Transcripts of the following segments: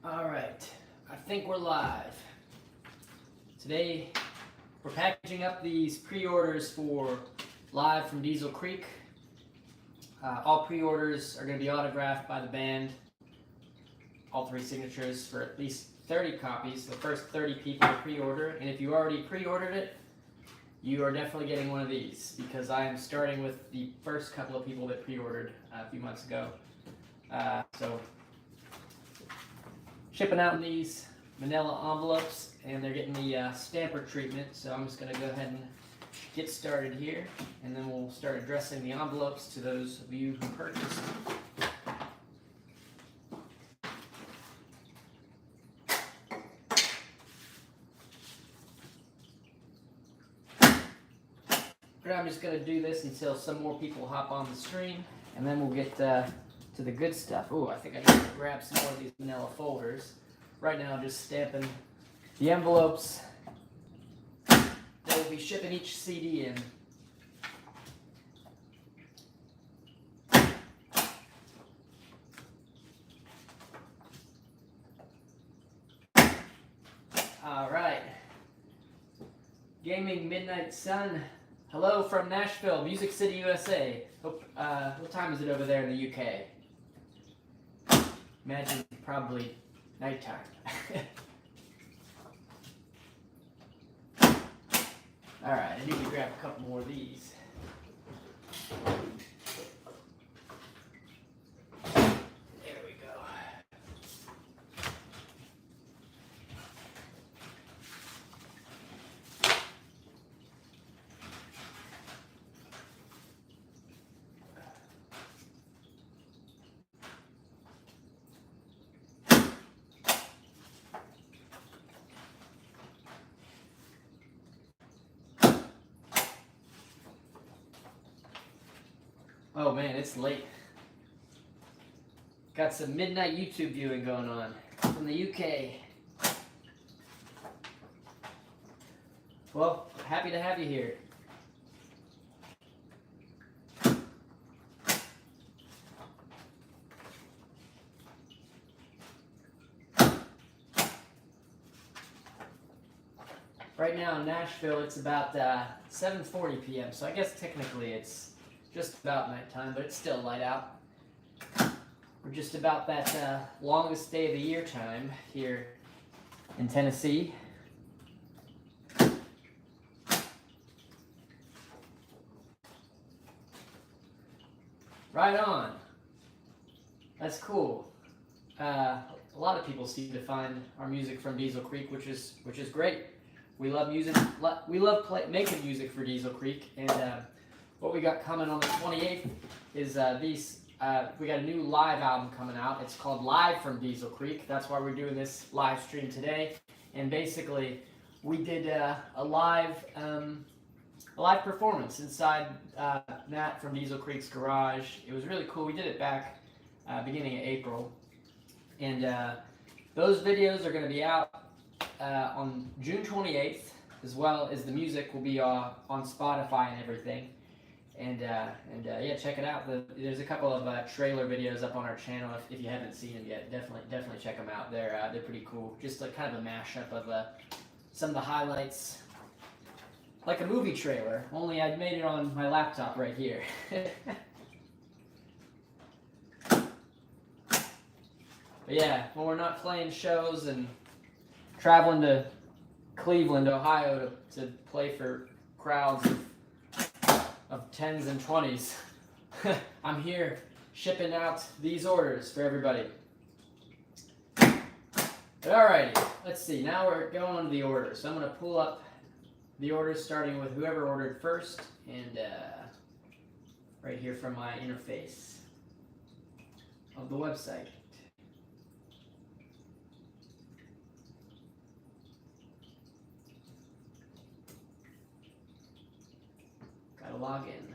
All right, I think we're live. Today, we're packaging up these pre-orders for Live from Diesel Creek. All pre-orders are going to be autographed by the band. All 3 signatures for at least 30 copies. The first 30 people to pre-order, and if you already pre-ordered it, you are definitely getting one of these because I am starting with the first couple of people that pre-ordered a few months ago. So shipping out in these manila envelopes, and they're getting the stamper treatment. So I'm just going to go ahead and get started here, and then we'll start addressing the envelopes to those of you who purchased. But I'm just going to do this until some more people hop on the stream, and then we'll get to the good stuff. Oh, I think I need to grab some more of these manila folders. Right now I'm just stamping the envelopes that will be shipping each CD in. Alright. Gaming Midnight Sun. Hello from Nashville, Music City, USA. Hope, what time is it over there in the UK? Imagine probably nighttime. Alright, I need to grab a couple more of these. There we go. Oh man, it's late. Got some midnight YouTube viewing going on from the UK. Well, happy to have you here. Right now in Nashville, it's about 7:40 p.m., so I guess technically it's just about nighttime, but it's still light out. We're just about that longest day of the year time here in Tennessee. Right on. That's cool. A lot of people seem to find our music from Diesel Creek, which is great. We love music. We love making music for Diesel Creek, and what we got coming on the 28th is we got a new live album coming out. It's called Live from Diesel Creek. That's why we're doing this live stream today. And basically, we did a live performance inside Matt from Diesel Creek's garage. It was really cool. We did it back beginning of April. And those videos are going to be out on June 28th, as well as the music will be on Spotify and everything. And yeah, check it out. There's a couple of trailer videos up on our channel. If you haven't seen them yet, definitely check them out. They're pretty cool. Just like kind of a mashup of some of the highlights, like a movie trailer. Only I made it on my laptop right here. But yeah, when we're not playing shows and traveling to Cleveland, Ohio to play for crowds of 10s and 20s. I'm here shipping out these orders for everybody. But alrighty, let's see. Now we're going on to the orders. So I'm going to pull up the orders starting with whoever ordered first, and right here from my interface of the website. Gotta log in.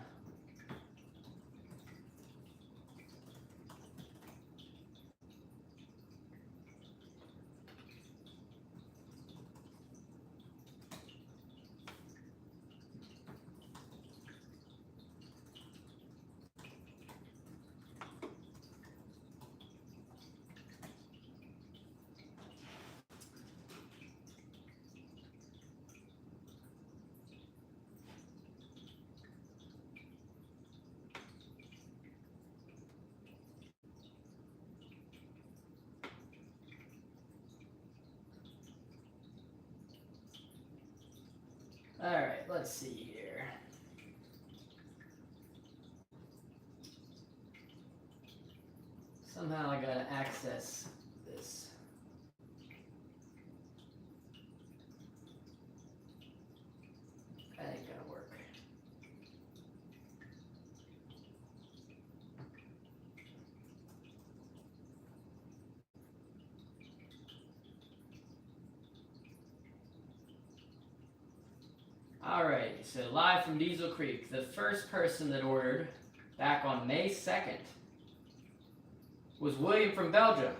let's see here. Somehow I gotta access this. That ain't gonna work. Alright, so live from Diesel Creek, the first person that ordered back on May 2nd was William from Belgium.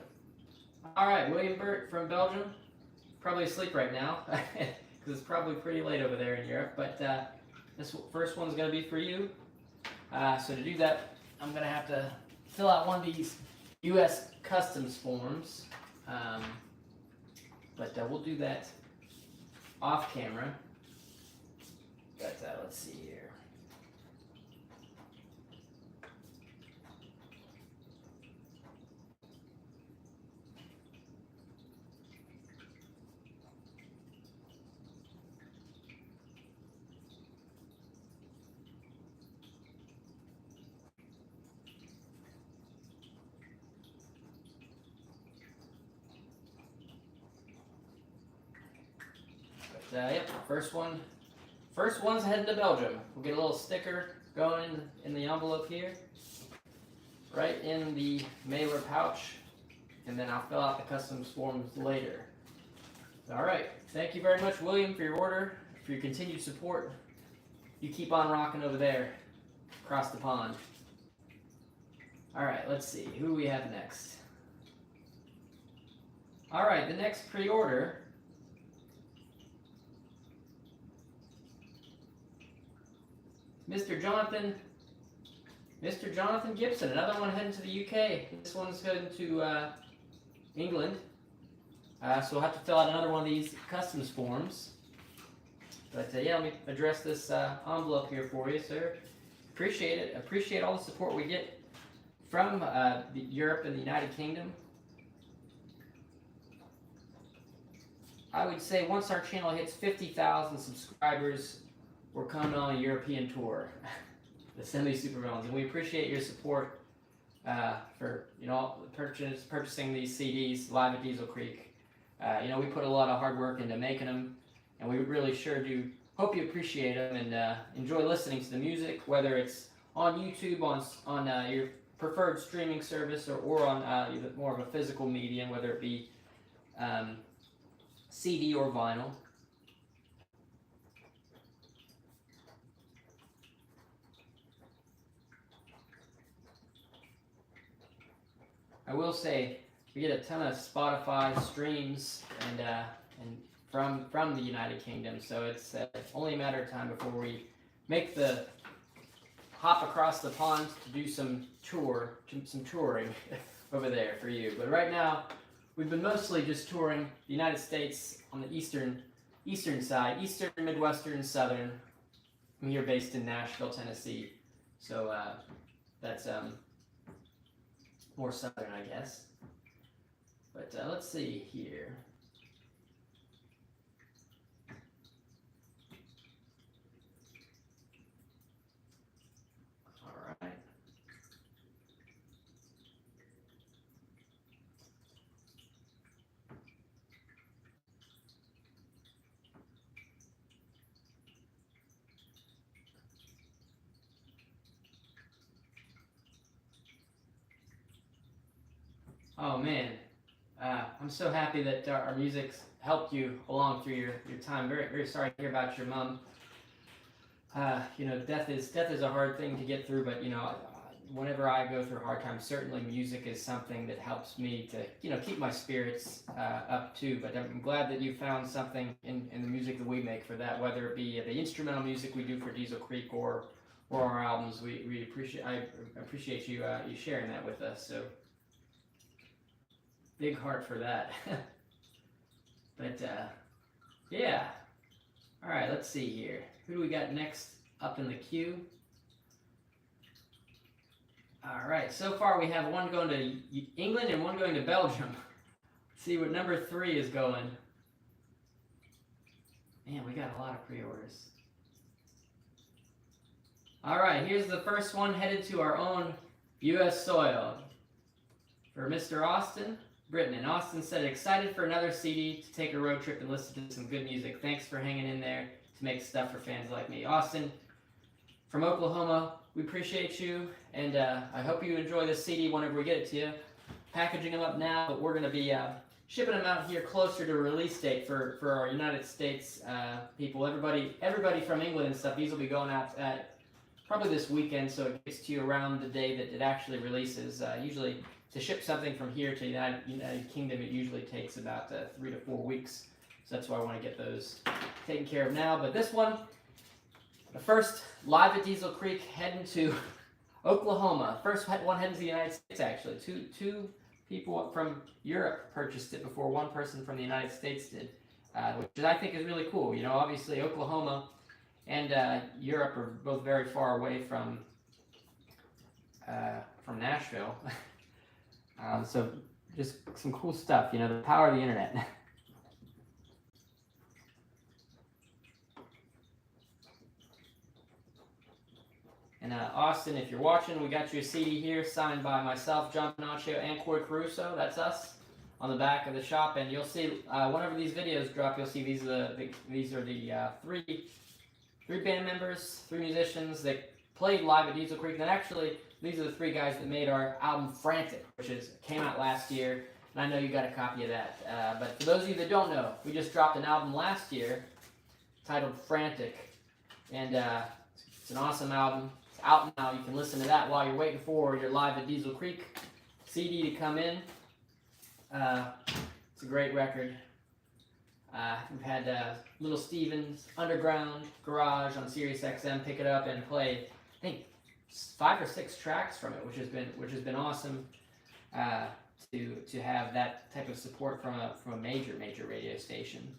Alright, William Burt from Belgium, probably asleep right now, because it's probably pretty late over there in Europe, but this first one's going to be for you. So to do that, I'm going to have to fill out one of these U.S. customs forms, but we'll do that off camera. But let's see here. But yep, first one's heading to Belgium. We'll get a little sticker going in the envelope here, right in the mailer pouch, and then I'll fill out the customs forms later. All right, thank you very much, William, for your order, for your continued support. You keep on rocking over there, across the pond. All right, let's see, who we have next. All right, the next pre-order Mr. Jonathan Gibson, another one heading to the UK. This one's heading to England. So we'll have to fill out another one of these customs forms. But yeah, let me address this envelope here for you, sir. Appreciate it. Appreciate all the support we get from Europe and the United Kingdom. I would say once our channel hits 50,000 subscribers, we're coming on a European tour, the Semi-Supervillains, and we appreciate your support for purchasing these CDs live at Diesel Creek. We put a lot of hard work into making them, and we really sure do hope you appreciate them and enjoy listening to the music, whether it's on YouTube, on your preferred streaming service, or on more of a physical medium, whether it be CD or vinyl. I will say we get a ton of Spotify streams and from the United Kingdom, so it's only a matter of time before we make the hop across the pond to do some touring over there for you. But right now, we've been mostly just touring the United States on the eastern side, eastern, midwestern, southern. I'm here based in Nashville, Tennessee, so that's more southern, I guess. But let's see here. All right. Oh man, I'm so happy that our music's helped you along through your time. Very, very sorry to hear about your mom. Death is a hard thing to get through, but whenever I go through hard times, certainly music is something that helps me to keep my spirits up too. But I'm glad that you found something in the music that we make for that, whether it be the instrumental music we do for Diesel Creek or our albums. I appreciate you sharing that with us. So. Big heart for that. But yeah. All right, let's see here. Who do we got next up in the queue? All right, so far we have one going to England and one going to Belgium. Let's see what number 3 is going. Man, we got a lot of pre-orders. All right, here's the first one headed to our own U.S. soil for Mr. Austin Britton. And Austin said, excited for another CD to take a road trip and listen to some good music. Thanks for hanging in there to make stuff for fans like me. Austin, from Oklahoma, we appreciate you, and I hope you enjoy this CD whenever we get it to you. Packaging them up now, but we're going to be shipping them out here closer to release date for our United States people. Everybody from England and stuff, these will be going out at probably this weekend, so it gets to you around the day that it actually releases. Usually, to ship something from here to United Kingdom, it usually takes about 3 to 4 weeks. So that's why I want to get those taken care of now. But this one, the first live at Diesel Creek heading to Oklahoma. First one heading to the United States, actually. Two people from Europe purchased it before one person from the United States did, which I think is really cool. You know, obviously Oklahoma and Europe are both very far away from Nashville. So just some cool stuff, you know, the power of the internet. And Austin, if you're watching, we got you a CD here signed by myself, John Pinocchio, and Corey Caruso. That's us on the back of the shop. And you'll see whenever these videos drop, you'll see these are the three band members, 3 musicians that played live at Diesel Creek. And actually, these are the 3 guys that made our album Frantic, which came out last year. And I know you got a copy of that. But for those of you that don't know, we just dropped an album last year titled Frantic. And it's an awesome album. It's out now. You can listen to that while you're waiting for your Live at Diesel Creek CD to come in. It's a great record. We've had Little Steven's Underground Garage on Sirius XM pick it up and play, I think, 5 or 6 tracks from it, which has been awesome to have that type of support from a major radio station.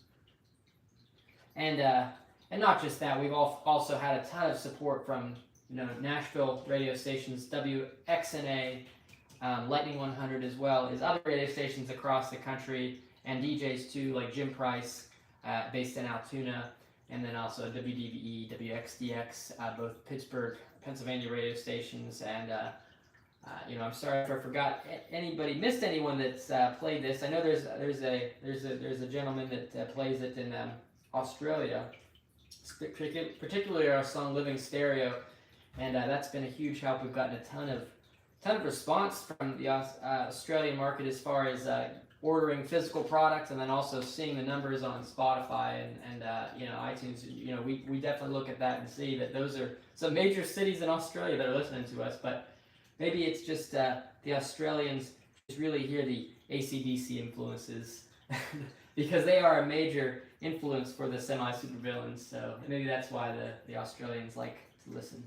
And not just that, we've also had a ton of support from Nashville radio stations, WXNA, Lightning 100, as well as other radio stations across the country, and DJs too, like Jim Price, based in Altoona, and then also WDVE, WXDX, both Pittsburgh, Pennsylvania radio stations. And I'm sorry if I forgot missed anyone that's played this. I know there's a gentleman that plays it in Australia, particularly our song "Living Stereo," and that's been a huge help. We've gotten a ton of response from the Australian market as far as ordering physical products, and then also seeing the numbers on Spotify and iTunes. We definitely look at that and see that those are some major cities in Australia that are listening to us. But maybe it's just the Australians just really hear the AC/DC influences because they are a major influence for the Semi-Supervillains. So maybe that's why the Australians like to listen.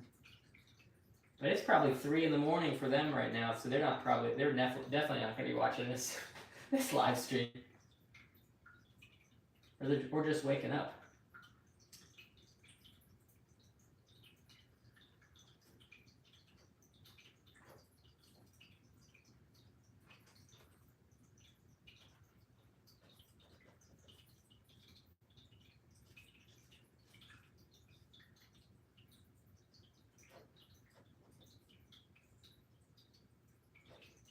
But it's probably 3 in the morning for them right now, so they're definitely not going to be watching this live stream. Or just waking up.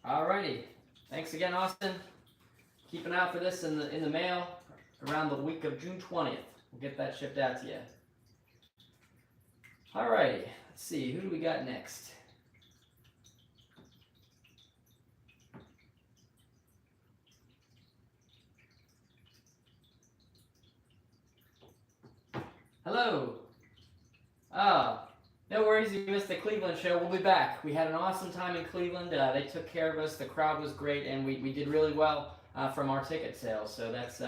Alrighty, thanks again, Austin. Keep an eye out for this in the mail around the week of June 20th. We'll get that shipped out to you. Alrighty, let's see, who do we got next? Hello. No worries, you missed the Cleveland show. We'll be back. We had an awesome time in Cleveland. They took care of us. The crowd was great, and we did really well from our ticket sales. So that's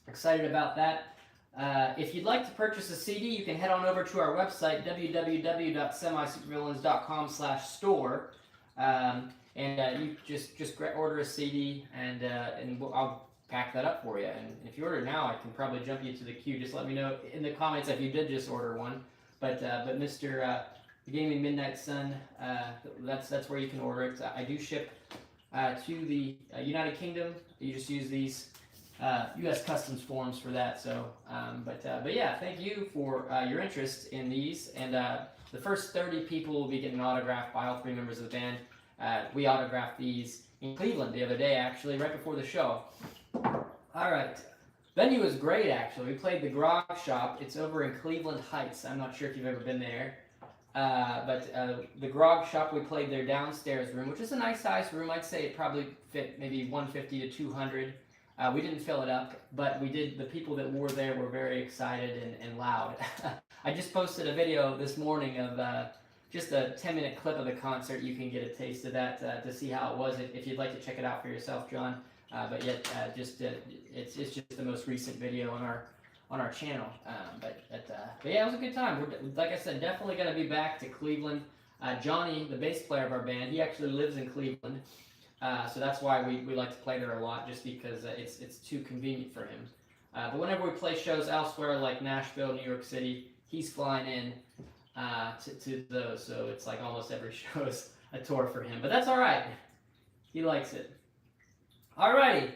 excited about that. If you'd like to purchase a CD, you can head on over to our website, www.semisupervillains.com/store, and you just order a CD, and I'll pack that up for you. And if you order now, I can probably jump you to the queue. Just let me know in the comments if you did just order one. But Mr. The Gaming Midnight Sun, that's where you can order it. I do ship to the United Kingdom. You just use these U.S. Customs forms for that. So, but yeah, thank you for your interest in these. And the first 30 people will be getting autographed by all 3 members of the band. We autographed these in Cleveland the other day, actually, right before the show. All right. Venue was great, actually. We played the Grog Shop. It's over in Cleveland Heights. I'm not sure if you've ever been there. But the Grog Shop, we played their downstairs room, which is a nice size room. I'd say it probably fit maybe 150 to 200. We didn't fill it up, but we did. The people that were there were very excited and loud. I just posted a video this morning of just a 10-minute clip of the concert. You can get a taste of that to see how it was if you'd like to check it out for yourself, John. But yet, it's just the most recent video on our channel. But yeah, it was a good time. We're, like I said, definitely going to be back to Cleveland. Johnny, the bass player of our band, he actually lives in Cleveland. So that's why we like to play there a lot, just because it's too convenient for him. But whenever we play shows elsewhere, like Nashville, New York City, he's flying in to those. So it's like almost every show is a tour for him. But that's all right. He likes it. Alrighty.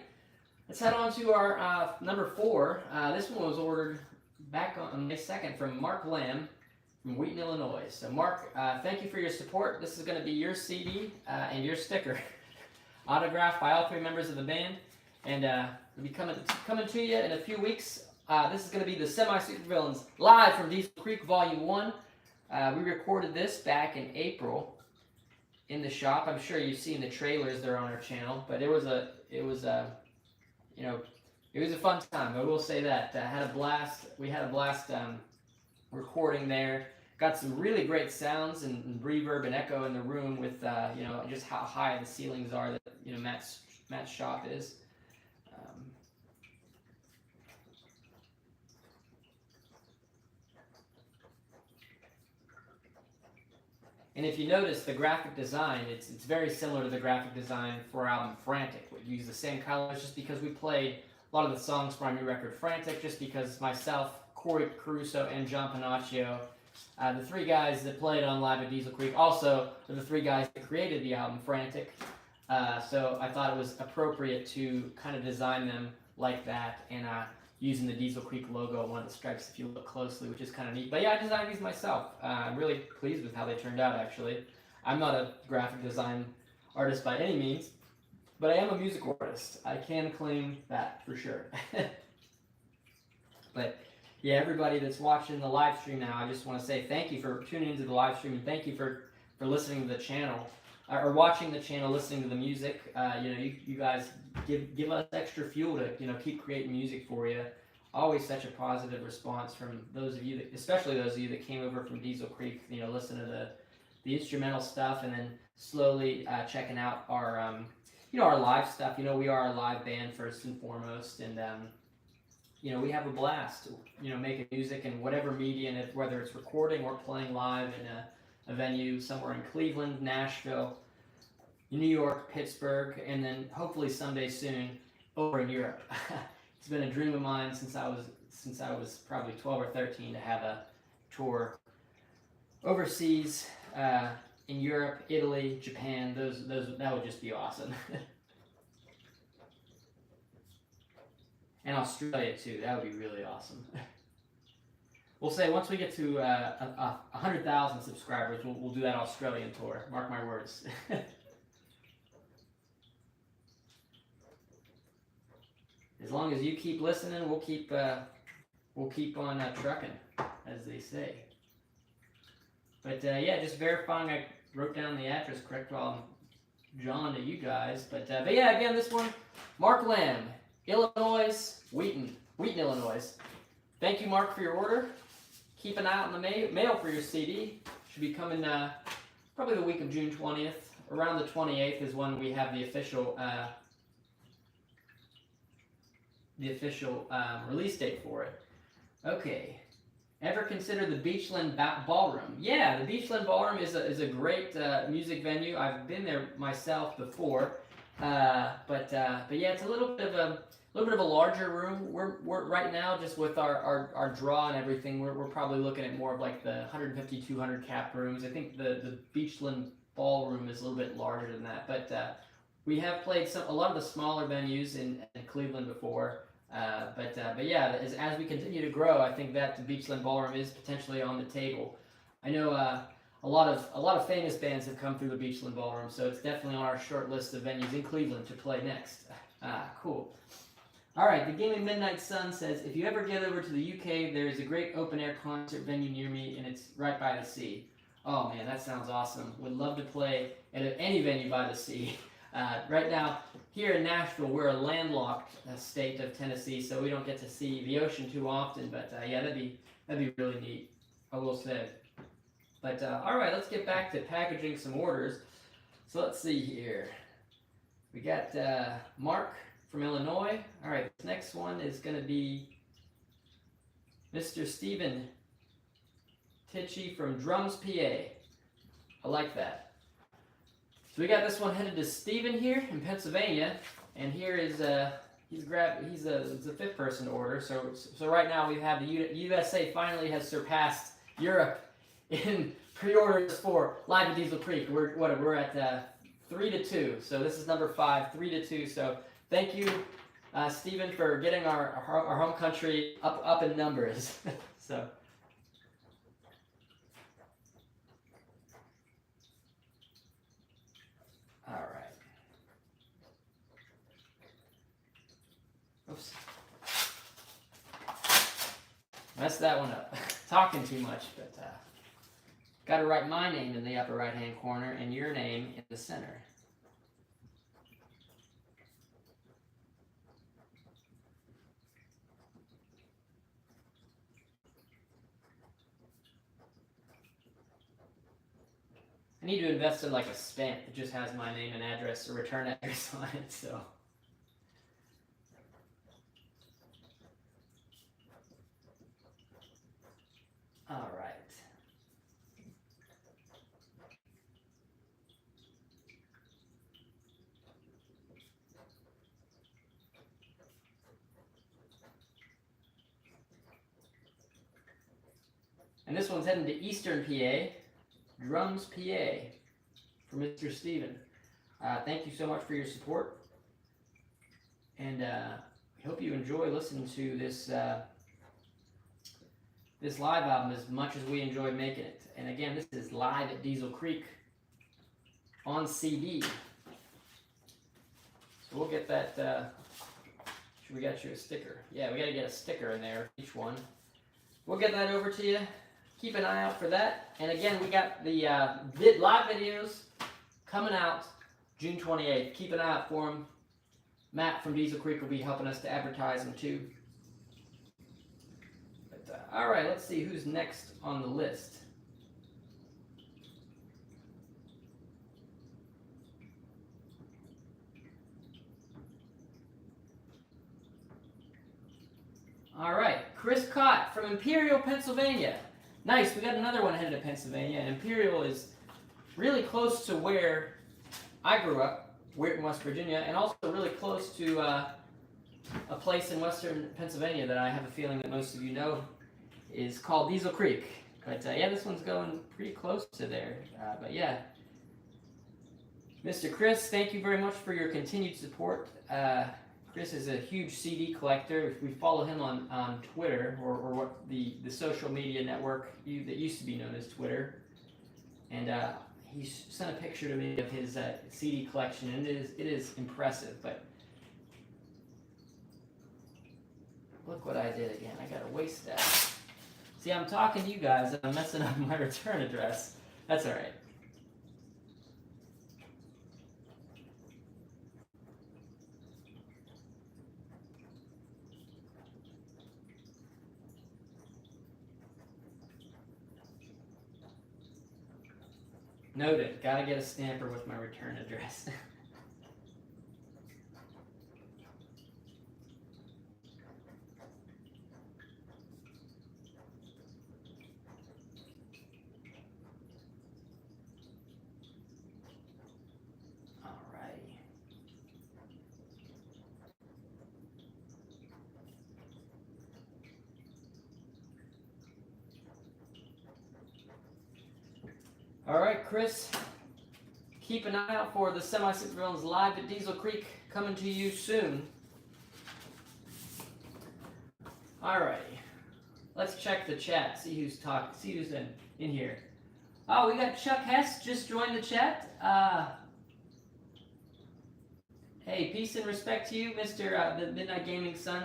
Let's head on to our number 4. This one was ordered back on May 2nd from Mark Lamb from Wheaton, Illinois. So Mark, thank you for your support. This is going to be your CD and your sticker. Autographed by all 3 members of the band, and it'll be coming to you in a few weeks. This is going to be the Semi-Supervillains live from Diesel Creek Volume 1. We recorded this back in April in the shop. I'm sure you've seen the trailers. They're on our channel, but it was a fun time. I will say that had a blast. We had a blast recording there. Got some really great sounds and reverb and echo in the room with just how high the ceilings are that Matt's shop is. And if you notice the graphic design, it's very similar to the graphic design for our album Frantic. We use the same colors just because we played a lot of the songs for our new record Frantic, just because myself, Corey Caruso, and John Panaccio, the 3 guys that played on Live at Diesel Creek, also are the 3 guys that created the album Frantic. So I thought it was appropriate to kind of design them like that, and using the Diesel Creek logo on one of the stripes if you look closely, which is kind of neat. But yeah, I designed these myself. I'm really pleased with how they turned out, actually. I'm not a graphic design artist by any means, but I am a music artist. I can claim that for sure. But yeah, everybody that's watching the live stream now, I just want to say thank you for tuning into the live stream, and thank you for listening to the channel, or watching the channel, listening to the music. You guys give us extra fuel to keep creating music for you. Always such a positive response from those of you, especially those of you that came over from Diesel Creek. Listen to the instrumental stuff, and then slowly checking out our our live stuff. We are a live band first and foremost, and we have a blast, making music in whatever medium, whether it's recording or playing live in a venue somewhere in Cleveland, Nashville, New York, Pittsburgh, and then hopefully someday soon over in Europe. It's been a dream of mine since I was probably 12 or 13 to have a tour overseas in Europe, Italy, Japan. That would just be awesome. And Australia too. That would be really awesome. We'll say once we get to 100,000 subscribers, we'll do that Australian tour. Mark my words. As long as you keep listening, we'll keep on trucking, as they say. But yeah, just verifying I wrote down the address correct while I'm John to you guys. But yeah, again, this one, Mark Lamb, Illinois, Wheaton, Illinois. Thank you, Mark, for your order. Keep an eye out in the mail for your CD. Should be coming probably the week of June 20th. Around the 28th is when we have the official release date for it. Okay. Ever consider the Beachland Ballroom? Yeah, the Beachland Ballroom is a great music venue. I've been there myself before, but yeah, it's a little bit of a larger room. We're right now, just with our draw and everything, we're probably looking at more of like the 150, 200 cap rooms. I think the Beachland Ballroom is a little bit larger than that, but we have played a lot of the smaller venues in Cleveland before. But yeah, as we continue to grow, I think that the Beachland Ballroom is potentially on the table. I know a lot of famous bands have come through the Beachland Ballroom, so it's definitely on our short list of venues in Cleveland to play next. Cool. All right, the Gaming Midnight Sun says, if you ever get over to the UK, there is a great open-air concert venue near me, and it's right by the sea. Oh man, that sounds awesome. Would love to play at any venue by the sea. Right now, here in Nashville, we're a landlocked state of Tennessee, so we don't get to see the ocean too often. But yeah, that'd be really neat, I will say. But all right, let's get back to packaging some orders. So let's see here. We got Mark from Illinois. All right, this next one is going to be Mr. Stephen Tichy from Drums, PA. I like that. So we got this one headed to Stephen here in Pennsylvania, and here is it's the fifth person to order. So right now we have the USA finally has surpassed Europe in pre-orders for Live at Diesel Creek. We're at 3-2. So this is number 5, 3-2. So thank you, Stephen, for getting our home country up in numbers. So. All right. Oops. Messed that one up. Talking too much, but got to write my name in the upper right-hand corner and your name in the center. I need to invest in like a stamp that just has my name and address or return address on it, so. All right. And this one's heading to Eastern PA. Drums, PA, for Mr. Steven. Thank you so much for your support, and I hope you enjoy listening to this this live album as much as we enjoyed making it. And again, this is Live at Diesel Creek on CD. So we'll get that. Should we get you a sticker? Yeah, we got to get a sticker in there, each one. We'll get that over to you. Keep an eye out for that. And again, we got the live videos coming out June 28th. Keep an eye out for them. Matt from Diesel Creek will be helping us to advertise them too. But, all right, let's see who's next on the list. All right, Chris Cott from Imperial, Pennsylvania. Nice, we got another one headed to Pennsylvania. Imperial is really close to where I grew up, in West Virginia, and also really close to a place in western Pennsylvania that I have a feeling that most of you know is called Diesel Creek. But yeah, this one's going pretty close to there. But yeah, Mr. Chris, thank you very much for your continued support. Chris is a huge CD collector. We follow him on Twitter, or what the social media network that used to be known as Twitter. And he sent a picture to me of his CD collection, and it is impressive. But look what I did again. I got to waste that. See, I'm talking to you guys, and I'm messing up my return address. That's all right. Noted. Gotta get a stamper with my return address. Alrighty. Alright, Chris, keep an eye out for the Semi-Supervillains Live at Diesel Creek coming to you soon. Alrighty. Let's check the chat. See who's talking. See who's in here. Oh, we got Chuck Hess just joined the chat. Hey, peace and respect to you, Mr. The Midnight Gaming Sun.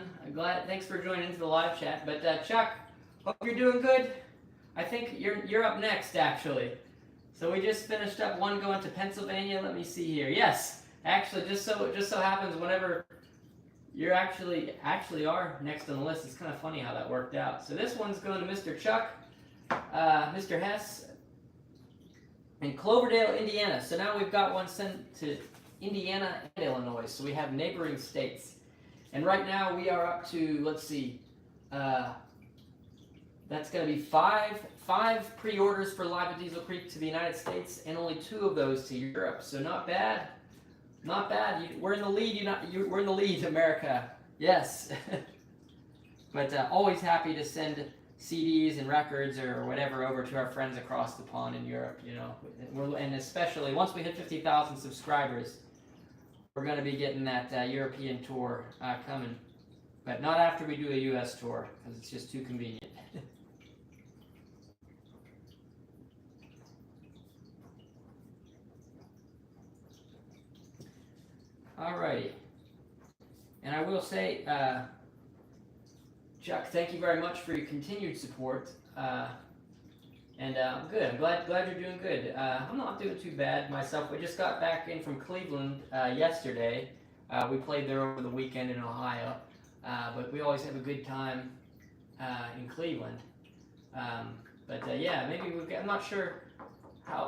Thanks for joining into the live chat. But Chuck, hope you're doing good. I think you're up next, actually. So we just finished up one going to Pennsylvania. Let me see here. Yes, actually, just so happens whenever you actually are next on the list. It's kind of funny how that worked out. So this one's going to Mr. Chuck, Mr. Hess, in Cloverdale, Indiana. So now we've got one sent to Indiana and Illinois. So we have neighboring states. And right now we are up to, let's see, that's going to be five pre-orders for Live at Diesel Creek to the United States, and only 2 of those to Europe. So not bad. Not bad. We're in the lead. We're in the lead, America. Yes. But always happy to send CDs and records or whatever over to our friends across the pond in Europe. You know, and especially once we hit 50,000 subscribers, we're going to be getting that European tour coming. But not after we do a U.S. tour, because it's just too convenient. Alrighty. And I will say, Chuck, thank you very much for your continued support. And I'm good. I'm glad you're doing good. I'm not doing too bad myself. We just got back in from Cleveland yesterday. We played there over the weekend in Ohio. But we always have a good time in Cleveland. Yeah, maybe I'm not sure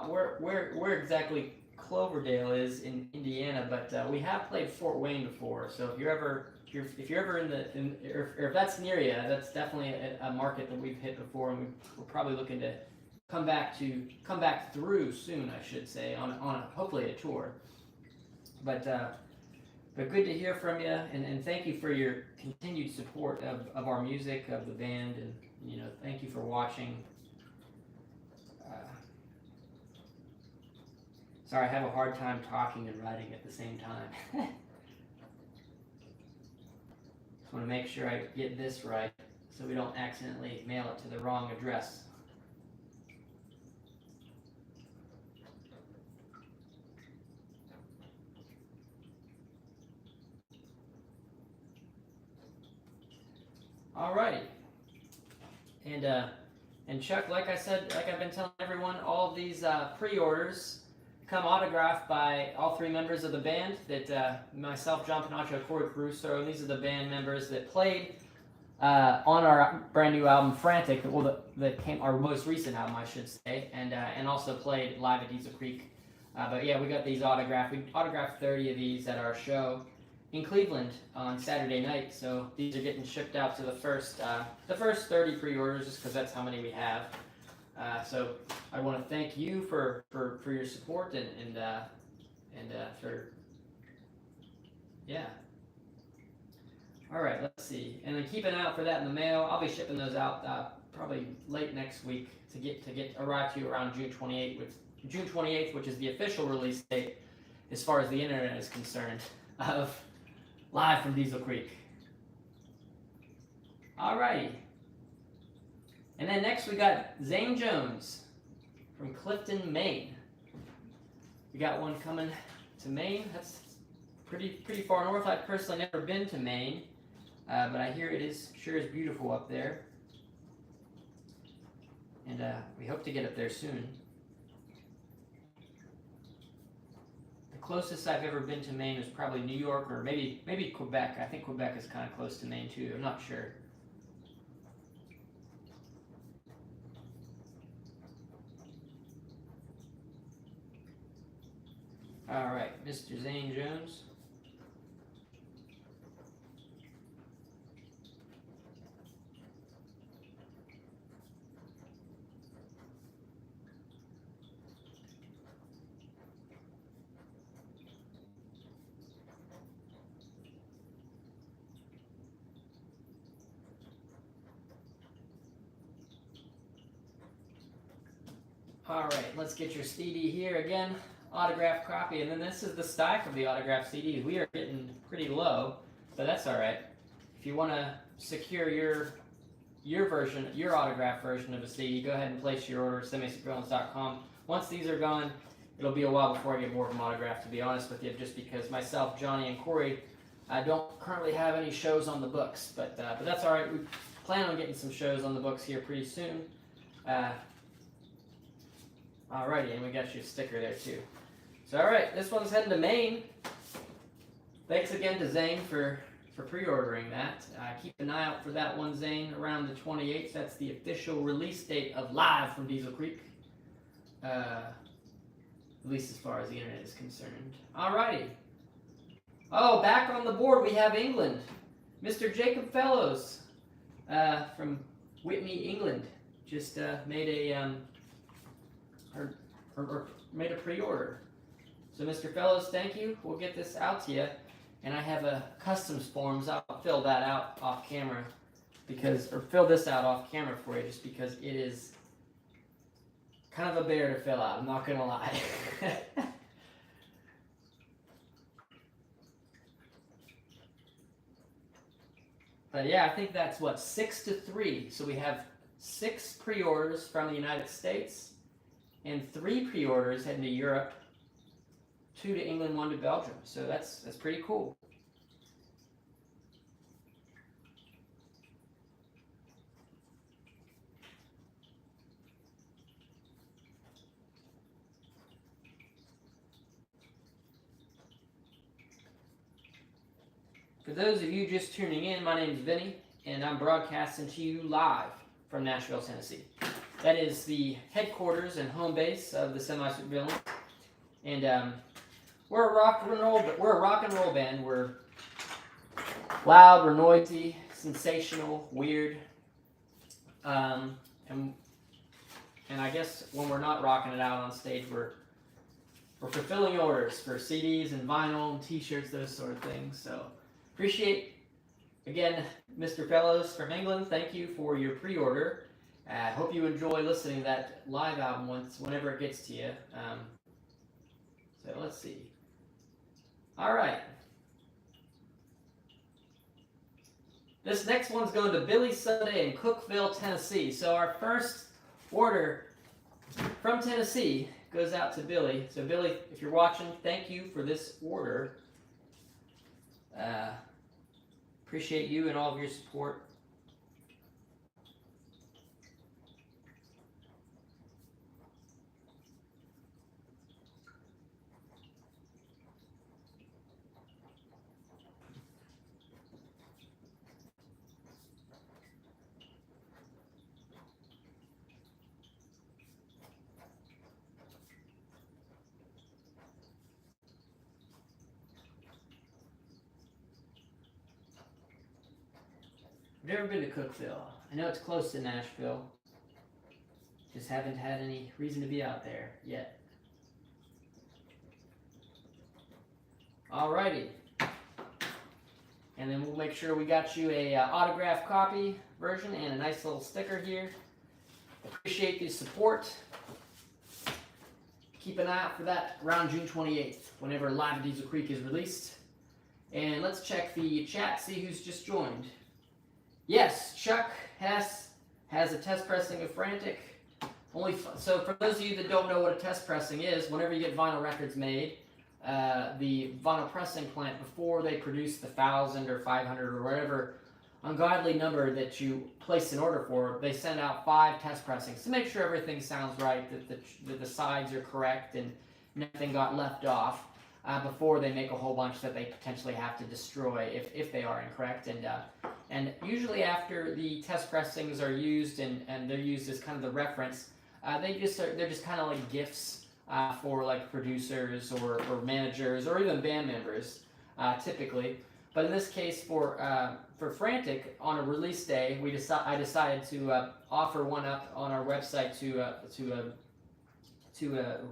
where exactly Cloverdale is in Indiana, but we have played Fort Wayne before. So if you're ever if that's near you, that's definitely a market that we've hit before, and we're probably looking to come back through soon, I should say, on hopefully a tour. But good to hear from you, and thank you for your continued support of our music, of the band, and thank you for watching. Sorry, I have a hard time talking and writing at the same time. Just want to make sure I get this right so we don't accidentally mail it to the wrong address. Alrighty. And Chuck, like I said, like I've been telling everyone, all of these pre-orders come autographed by all 3 members of the band. That myself, John Pinacho, Corey Caruso, and these are the band members that played on our brand new album, Frantic. That came our most recent album, I should say, and also played live at Diesel Creek. But yeah, we got these autographed. We autographed 30 of these at our show in Cleveland on Saturday night. So these are getting shipped out to the first 30 pre-orders, just because that's how many we have. So I want to thank you for your support and for All right, let's see, and then keep an eye out for that in the mail. I'll be shipping those out probably late next week to arrive to you around June 28th, which is the official release date as far as the internet is concerned of Live from Diesel Creek. All righty. And then next we got Zane Jones from Clifton, Maine. We got one coming to Maine. That's pretty far north. I've personally never been to Maine, but I hear it sure is beautiful up there. And we hope to get up there soon. The closest I've ever been to Maine is probably New York, or maybe Quebec. I think Quebec is kind of close to Maine too. I'm not sure. All right, Mr. Zane Jones. All right, let's get your CD here again. Autographed copy, and then this is the stack of the autographed CDs. We are getting pretty low, but that's all right. If if you want to secure your version, your autographed version of a CD, go ahead and place your order at Semi-Supervillains.com. Once these are gone, it'll be a while before I get more of them autographed, to be honest with you, just because myself, Johnny, and Corey don't currently have any shows on the books. But that's all right. We plan on getting some shows on the books here pretty soon. Alrighty, and we got you a sticker there too. So alright, this one's heading to Maine. Thanks again to Zane for pre-ordering that. Keep an eye out for that one, Zane, around the 28th. That's the official release date of Live from Diesel Creek. At least as far as the internet is concerned. Alrighty. Oh, back on the board we have England. Mr. Jacob Fellows from Whitney, England, just made a made a pre-order. So Mr. Fellows, thank you. We'll get this out to you. And I have a customs forms. I'll fill that out off camera fill this out off camera for you, just because it is kind of a bear to fill out. I'm not gonna lie. But yeah, I think that's what, 6-3. So we have 6 pre-orders from the United States and 3 pre-orders heading to Europe. 2 to England, 1 to Belgium. So that's pretty cool. For those of you just tuning in, my name is Vinny, and I'm broadcasting to you live from Nashville, Tennessee. That is the headquarters and home base of the Semi-Supervillains. And we're a rock and roll band. We're loud, we're noisy, sensational, weird, and I guess when we're not rocking it out on stage, we're fulfilling orders for CDs and vinyl and T-shirts, those sort of things. So appreciate, again, Mr. Fellows from England. Thank you for your pre-order. I hope you enjoy listening to that live album whenever it gets to you. So let's see. All right. This next one's going to Billy Sunday in Cookeville, Tennessee. So our first order from Tennessee goes out to Billy. So Billy, if you're watching, thank you for this order. Appreciate you and all of your support. I've never been to Cookeville. I know it's close to Nashville. Just haven't had any reason to be out there yet. Alrighty. And then we'll make sure we got you a autographed copy version and a nice little sticker here. Appreciate the support. Keep an eye out for that around June 28th, whenever Live at Diesel Creek is released. And let's check the chat, see who's just joined. Yes, Chuck has a test pressing of Frantic. So for those of you that don't know what a test pressing is, whenever you get vinyl records made, the vinyl pressing plant, before they produce the 1,000 or 500 or whatever ungodly number that you place an order for, they send out 5 test pressings to make sure everything sounds right, that the sides are correct and nothing got left off, before they make a whole bunch that they potentially have to destroy if they are incorrect. And usually after the test pressings are used and they're used as kind of the reference, they're just kind of like gifts for like producers or managers or even band members, typically. But in this case, for Frantic, on a release day, I decided to offer one up on our website to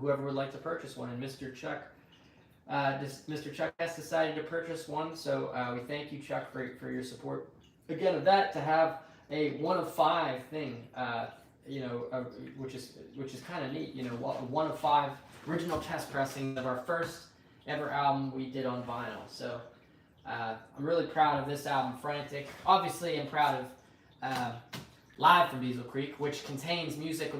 whoever would like to purchase one. And Mr. Chuck has decided to purchase one, so we thank you, Chuck, for your support. Again, of that, to have a 1 of 5 thing, which is kind of neat. 1 of 5 original test pressings of our first ever album we did on vinyl. So I'm really proud of this album, Frantic. Obviously, I'm proud of Live from Diesel Creek, which contains music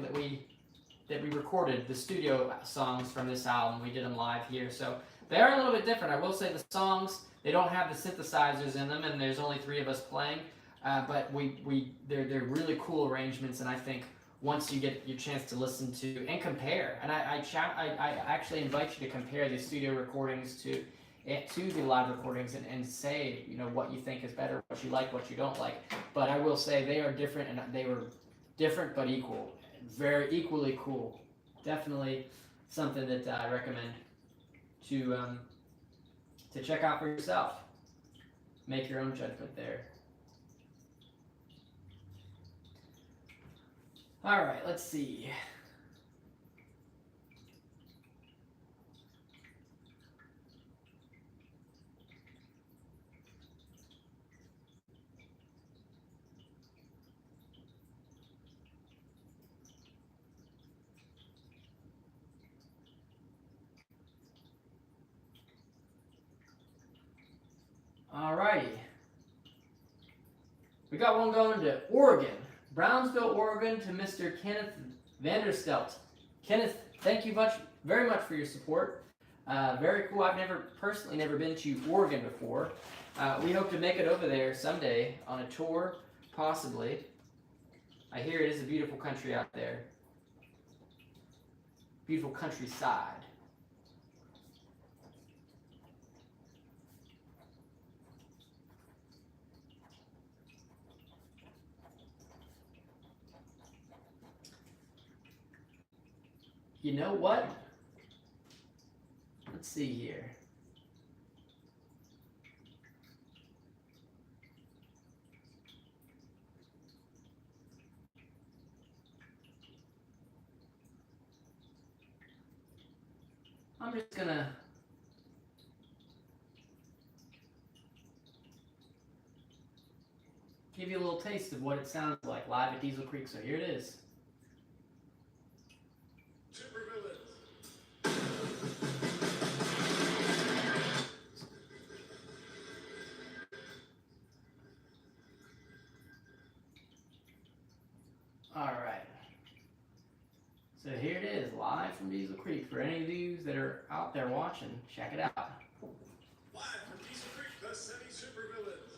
that we recorded, the studio songs from this album. We did them live here, so they are a little bit different. I will say the songs, they don't have the synthesizers in them, and there's only 3 of us playing, but they're really cool arrangements, and I think once you get your chance to listen to and compare, and I actually invite you to compare the studio recordings to the live recordings and say, you know, what you think is better, what you like, what you don't like. But I will say they are different, and they were different but equal. Very equally cool. Definitely something that I recommend to check out for yourself. Make your own judgment there. All right, let's see. Alrighty. We got one going to Oregon. Brownsville, Oregon, to Mr. Kenneth Vanderstelt. Kenneth, thank you very much for your support. Very cool. I've personally never been to Oregon before. We hope to make it over there someday on a tour, possibly. I hear it is a beautiful country out there. Beautiful countryside. You know what? Let's see here. I'm just gonna give you a little taste of what it sounds like live at Diesel Creek, so here it is. Alright. So here it is, live from Diesel Creek. For any of you that are out there watching, check it out. Live from Diesel Creek, the Semi-Supervillains.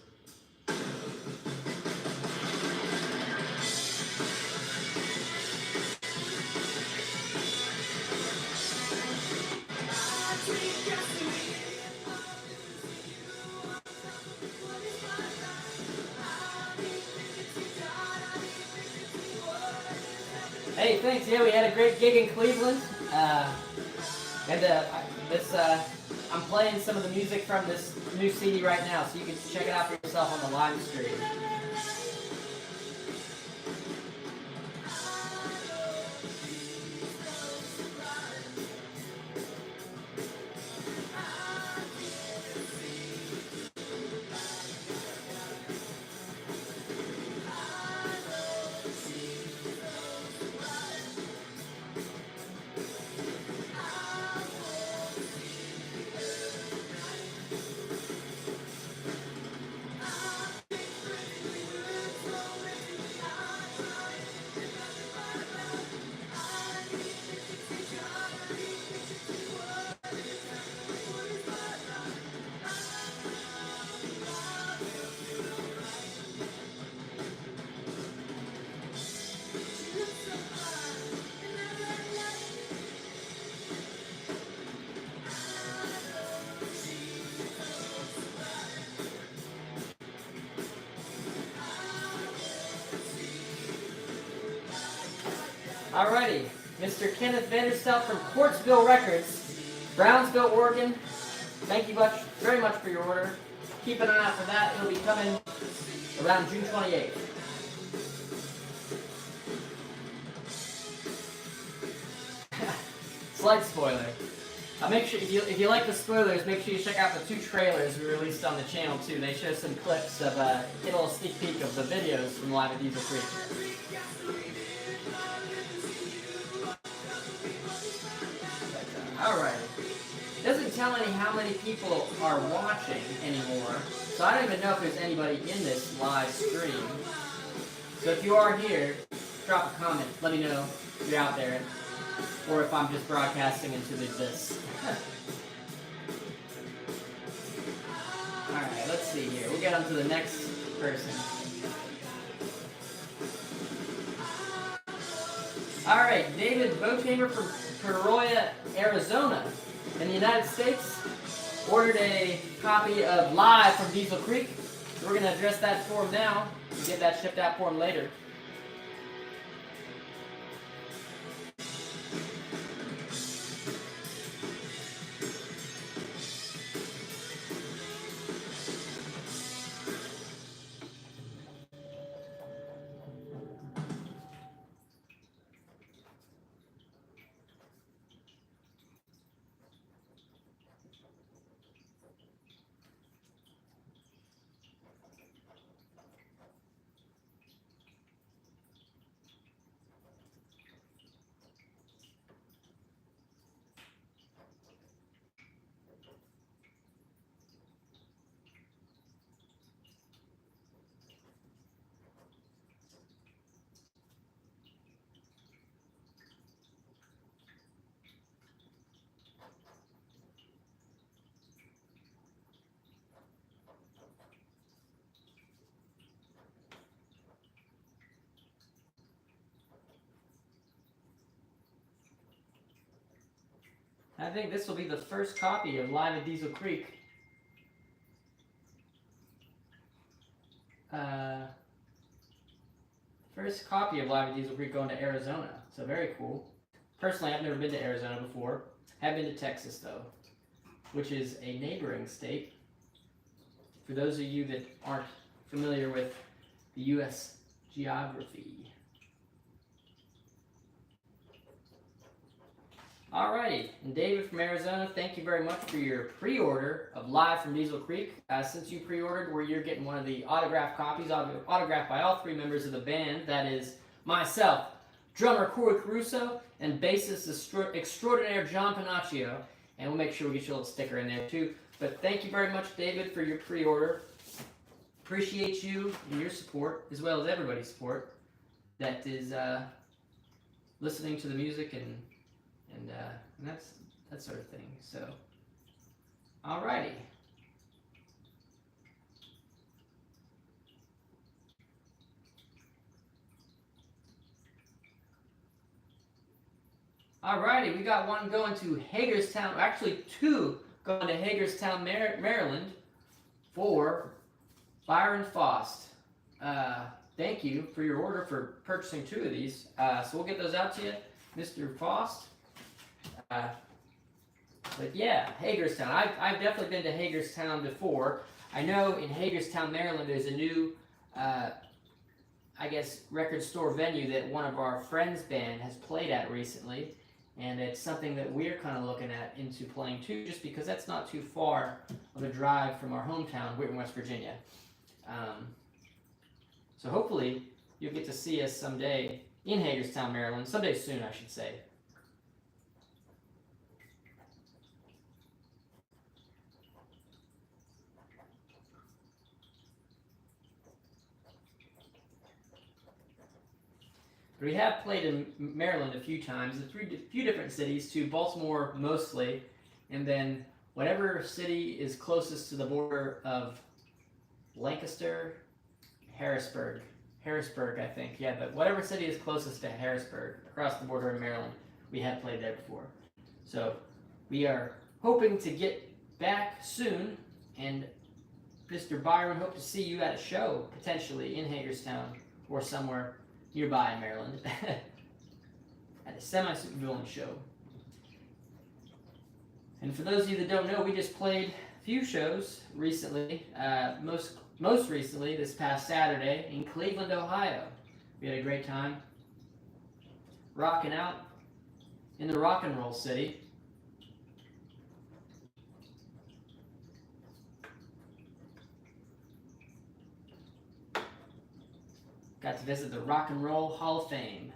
Hey, thanks. Yeah, we had a great gig in Cleveland, I'm playing some of the music from this new CD right now, so you can check it out for yourself on the live stream. Alrighty, Mr. Kenneth Vanderstelt from Quartzville Records, Brownsville, Oregon. Thank you very much for your order. Keep an eye out for that. It'll be coming around June 28th. Slight spoiler. Make sure if you like the spoilers, make sure you check out the 2 trailers we released on the channel too. They show some clips of get a little sneak peek of the videos from Live at Diesel Creek. Alright. Doesn't telling me how many people are watching anymore. So I don't even know if there's anybody in this live stream. So if you are here, drop a comment. Let me know if you're out there. Or if I'm just broadcasting into the abyss. Alright, let's see here. We'll get on to the next person. Alright, David Boatgamer from Peoria, Arizona, in the United States, ordered a copy of Live from Diesel Creek. We're going to address that for him now and get that shipped out for him later. I think this will be the first copy of Live at Diesel Creek. First copy of Live at Diesel Creek going to Arizona. So very cool. Personally, I've never been to Arizona before. Have been to Texas though, which is a neighboring state. For those of you that aren't familiar with the U.S. geography. Alrighty, and David from Arizona, thank you very much for your pre-order of Live from Diesel Creek. Since you pre-ordered, you're getting one of the autographed copies, autographed by all three members of the band. That is myself, drummer Corey Caruso, and bassist extraordinaire John Panaccio. And we'll make sure we get you a little sticker in there too. But thank you very much, David, for your pre-order. Appreciate you and your support, as well as everybody's support that is listening to the music and that's that sort of thing. So, alrighty. Alrighty, we got one going to Hagerstown, actually two going to Hagerstown, Maryland for Byron Faust. Thank you for your order for purchasing two of these. So we'll get those out to you, Mr. Faust. But yeah, Hagerstown. I've definitely been to Hagerstown before. I know in Hagerstown, Maryland, there's a new, I guess, record store venue that one of our friends' band has played at recently. And it's something that we're kind of looking at into playing too, just because that's not too far of a drive from our hometown, Whitman, West Virginia. So hopefully you'll get to see us someday in Hagerstown, Maryland. Someday soon, I should say. We have played in Maryland a few times, a few different cities, to Baltimore mostly, and then whatever city is closest to the border of Lancaster, Harrisburg, I think, yeah, but whatever city is closest to Harrisburg, across the border in Maryland, we have played there before. So we are hoping to get back soon, and Mr. Byron, hope to see you at a show, potentially in Hagerstown or somewhere nearby in Maryland at a Semi-Supervillains show. And for those of you that don't know, we just played a few shows recently, most recently this past Saturday in Cleveland, Ohio. We had a great time rocking out in the rock and roll city. Got to visit the Rock and Roll Hall of Fame.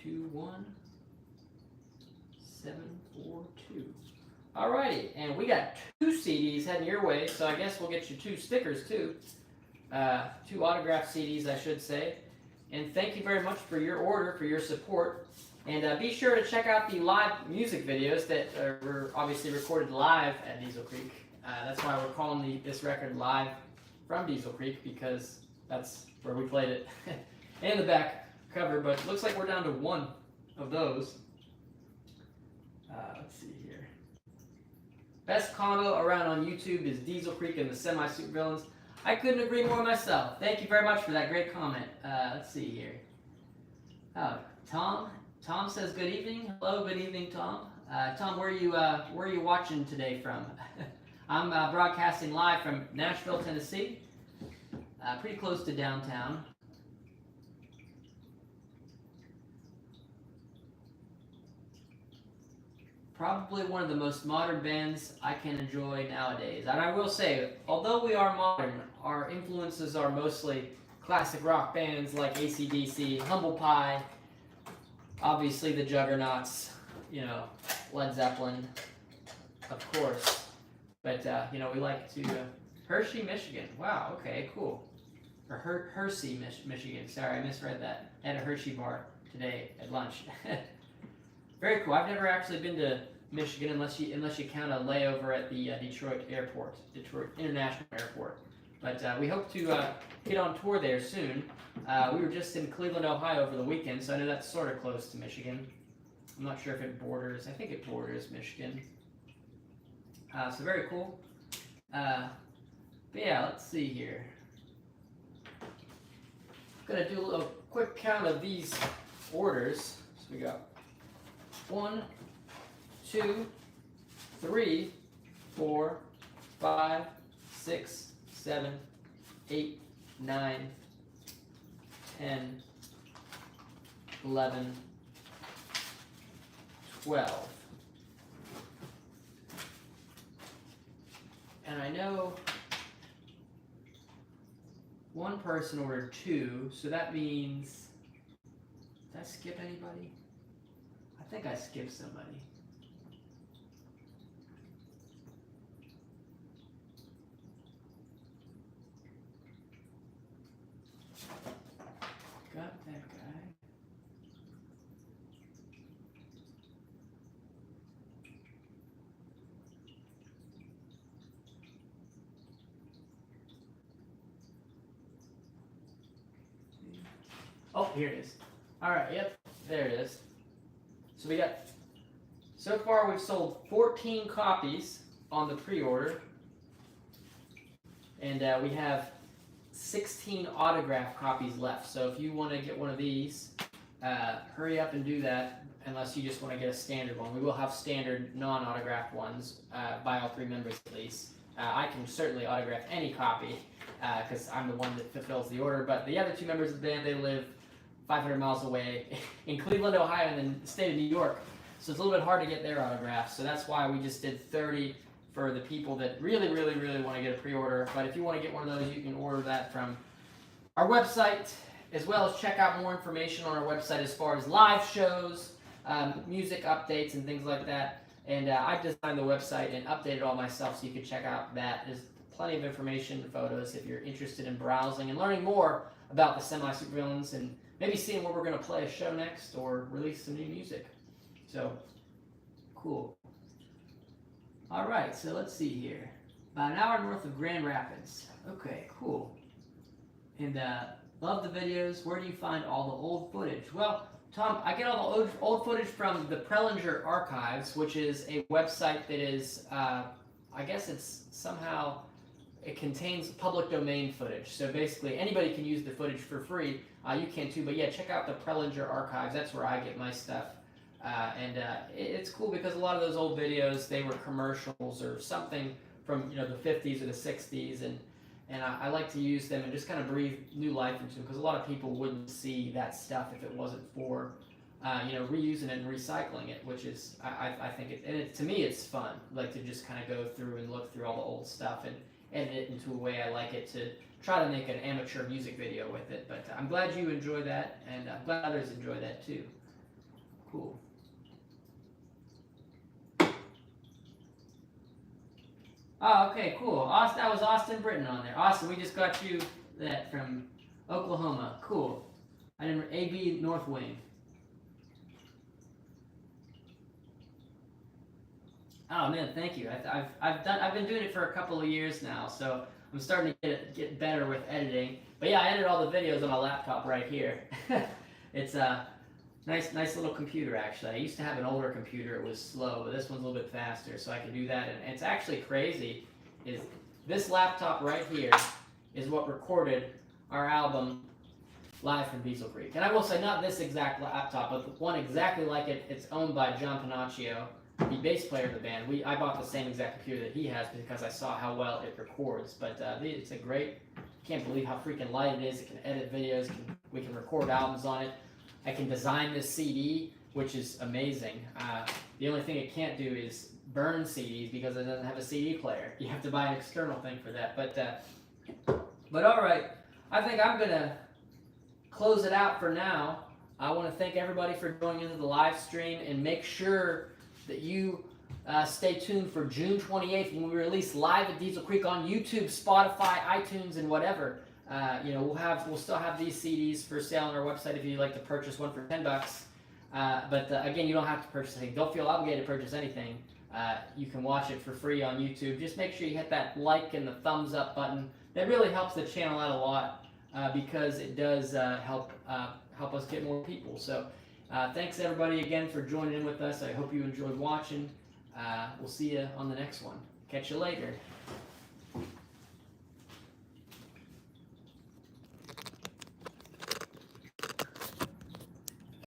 21742. Alrighty, and we got 2 CDs heading your way, so I guess we'll get you 2 stickers too. 2 autographed CDs, I should say. And thank you very much for your order, for your support. And be sure to check out the live music videos that were obviously recorded live at Diesel Creek. That's why we're calling this record Live from Diesel Creek, because that's where we played it. And the back cover, but it looks like we're down to 1 of those. Let's see here. Best combo around on YouTube is Diesel Creek and the Semi-Supervillains. I couldn't agree more myself. Thank you very much for that great comment. Let's see here. Tom. Tom says good evening. Hello, good evening, Tom. Tom, where are you watching today from? I'm broadcasting live from Nashville, Tennessee. Pretty close to downtown. Probably one of the most modern bands I can enjoy nowadays. And I will say, although we are modern, our influences are mostly classic rock bands like AC/DC, Humble Pie, obviously the Juggernauts, Led Zeppelin, of course. But, we like to... Hershey, Michigan. Wow, okay, cool. Or Hershey, Michigan. Sorry, I misread that. I had a Hershey bar today at lunch. Very cool. I've never actually been to Michigan unless you count a layover at the Detroit International Airport. But we hope to get on tour there soon. We were just in Cleveland, Ohio over the weekend, so I know that's sort of close to Michigan. I'm not sure if it borders. I think it borders Michigan. So very cool. But yeah, let's see here. I'm gonna do a quick count of these orders. So we got 1, 2, 3, 4, 5, 6, 7, 8, 9, 10, 11, 12. And I know one person ordered 2, so that means, did I skip anybody? I think I skipped somebody. Got that guy. Oh, here it is. Alright, yep, there it is. So we got, so far we've sold 14 copies on the pre-order. And we have 16 autographed copies left. So if you want to get one of these, hurry up and do that, unless you just want to get a standard one. We will have standard non-autographed ones by all 3 members at least. I can certainly autograph any copy because I'm the one that fulfills the order. But the other 2 members of the band, they live 500 miles away in Cleveland, Ohio, and the state of New York. So it's a little bit hard to get their autographs. So that's why we just did 30 for the people that really, really, really want to get a pre-order. But if you want to get one of those, you can order that from our website, as well as check out more information on our website as far as live shows, music updates, and things like that. And I've designed the website and updated all myself, so you can check out that. There's plenty of information and photos if you're interested in browsing and learning more about the Semi-Supervillains and maybe seeing where we're going to play a show next or release some new music. So, cool. All right, so let's see here. About an hour north of Grand Rapids. Okay, cool. And love the videos. Where do you find all the old footage? Well, Tom, I get all the old footage from the Prelinger Archives, which is a website that is, I guess it's somehow, it contains public domain footage. So basically, anybody can use the footage for free. You can too, but yeah, check out the Prelinger Archives. That's where I get my stuff. It's cool because a lot of those old videos, they were commercials or something from the 50s or the 60s, and I like to use them and just kind of breathe new life into them because a lot of people wouldn't see that stuff if it wasn't for reusing it and recycling it, which is I think to me it's fun, like to just kind of go through and look through all the old stuff and edit it into a way I like it to try to make an amateur music video with it. But I'm glad you enjoy that, and I'm glad others enjoy that too. Cool. Oh, okay, cool. Austin, that was Austin Britton on there. Austin, we just got you that from Oklahoma. Cool. I didn't. AB North Wing. Oh man, thank you. I've been doing it for a couple of years now, so I'm starting to get better with editing. But yeah, I edit all the videos on my laptop right here. It's a nice little computer actually. I used to have an older computer; it was slow, but this one's a little bit faster, so I can do that. And it's actually crazy. Is this laptop right here is what recorded our album live from Diesel Creek. And I will say, not this exact laptop, but one exactly like it. It's owned by John Panaccio, the bass player of the band. I bought the same exact computer that he has because I saw how well it records. But it's a great, can't believe how freaking light it is. It can edit videos, we can record albums on it. I can design this CD, which is amazing. The only thing it can't do is burn CDs because it doesn't have a CD player. You have to buy an external thing for that. But all right, I think I'm gonna close it out for now. I want to thank everybody for joining into the live stream, and make sure that you stay tuned for June 28th when we release Live at Diesel Creek on YouTube, Spotify, iTunes, and whatever. We'll still have these CDs for sale on our website if you'd like to purchase one for $10. Again, you don't have to purchase anything. Don't feel obligated to purchase anything. You can watch it for free on YouTube. Just make sure you hit that like and the thumbs up button. That really helps the channel out a lot because it does help us get more people. So thanks everybody again for joining in with us. I hope you enjoyed watching. We'll see you on the next one. Catch you later.